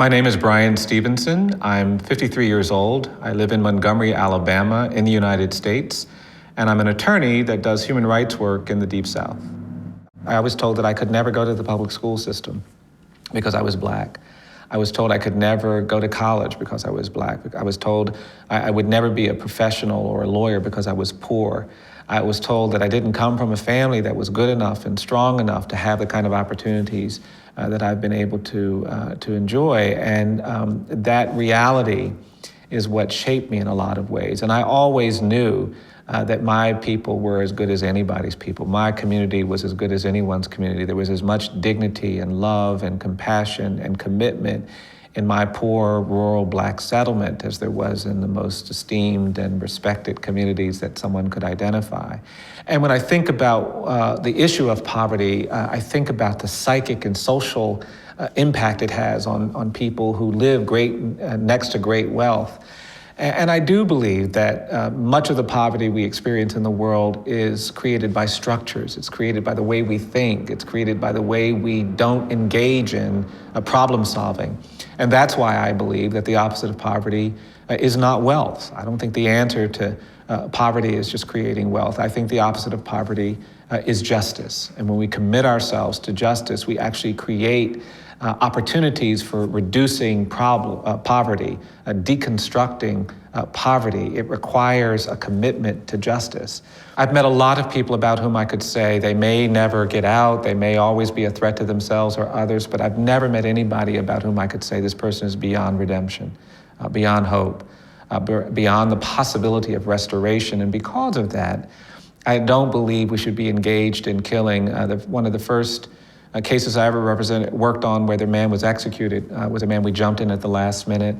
My name is Bryan Stevenson. I'm 53 years old. I live in Montgomery, Alabama, in the United States, and I'm an attorney that does human rights work in the Deep South. I was told that I could never go to the public school system because I was Black. I was told I could never go to college because I was Black. I was told I would never be a professional or a lawyer because I was poor. I was told that I didn't come from a family that was good enough and strong enough to have the kind of opportunities that I've been able to enjoy. And that reality is what shaped me in a lot of ways. And I always knew that my people were as good as anybody's people. My community was as good as anyone's community. There was as much dignity and love and compassion and commitment in my poor rural Black settlement as there was in the most esteemed and respected communities that someone could identify. And when I think about the issue of poverty, I think about the psychic and social impact it has on people who live next to great wealth. And I do believe that much of the poverty we experience in the world is created by structures. It's created by the way we think. It's created by the way we don't engage in problem solving. And that's why I believe that the opposite of poverty is not wealth. I don't think the answer to poverty is just creating wealth. I think the opposite of poverty is justice. And when we commit ourselves to justice, we actually create opportunities for reducing poverty, deconstructing poverty. It requires a commitment to justice. I've met a lot of people about whom I could say they may never get out, they may always be a threat to themselves or others, but I've never met anybody about whom I could say this person is beyond redemption, beyond hope, beyond the possibility of restoration. And because of that, I don't believe we should be engaged in killing. One of the first cases I ever worked on where the man was executed was a man we jumped in at the last minute.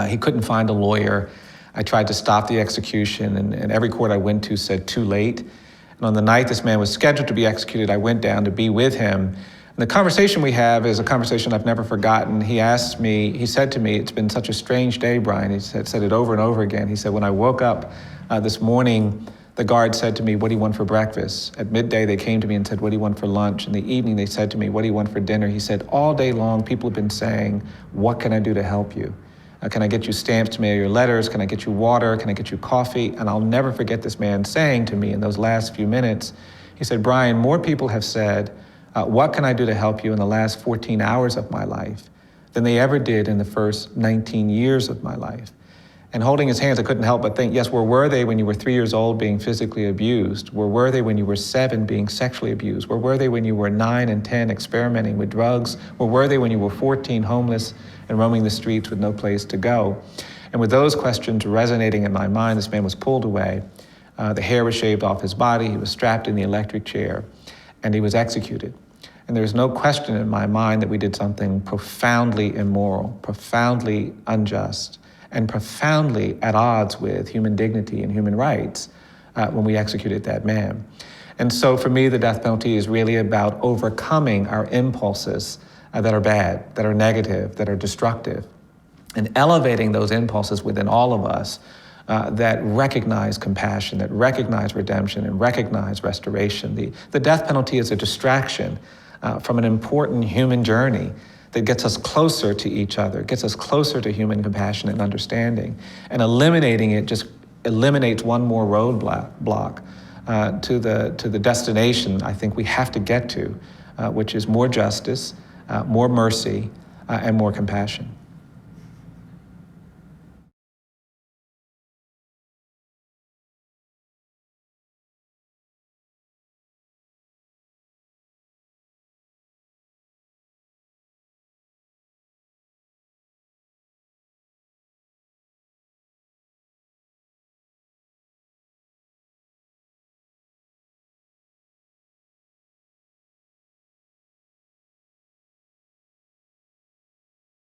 He couldn't find a lawyer. I tried to stop the execution, and every court I went to said too late. And on the night this man was scheduled to be executed, I went down to be with him. And the conversation we have is a conversation I've never forgotten. He said to me, "It's been such a strange day, Bryan." He said it over and over again. He said, "When I woke up this morning, the guard said to me, 'What do you want for breakfast?' At midday, they came to me and said, 'What do you want for lunch?' In the evening, they said to me, 'What do you want for dinner?' He said, all day long, people have been saying, 'What can I do to help you? Can I get you stamps to mail your letters? Can I get you water? Can I get you coffee?' And I'll never forget this man saying to me in those last few minutes, he said, 'Bryan, more people have said, what can I do to help you in the last 14 hours of my life than they ever did in the first 19 years of my life.'" And holding his hands, I couldn't help but think, yes, where were they when you were 3 years old being physically abused? Where were they when you were 7 being sexually abused? Where were they when you were 9 and 10 experimenting with drugs? Where were they when you were 14 homeless and roaming the streets with no place to go? And with those questions resonating in my mind, this man was pulled away. The hair was shaved off his body. He was strapped in the electric chair, and he was executed. And there's no question in my mind that we did something profoundly immoral, profoundly unjust, and profoundly at odds with human dignity and human rights when we executed that man. And so for me, the death penalty is really about overcoming our impulses that are bad, that are negative, that are destructive, and elevating those impulses within all of us that recognize compassion, that recognize redemption, and recognize restoration. The death penalty is a distraction from an important human journey that gets us closer to each other, gets us closer to human compassion and understanding. And eliminating it just eliminates one more roadblock to the destination I think we have to get to, which is more justice, more mercy, and more compassion.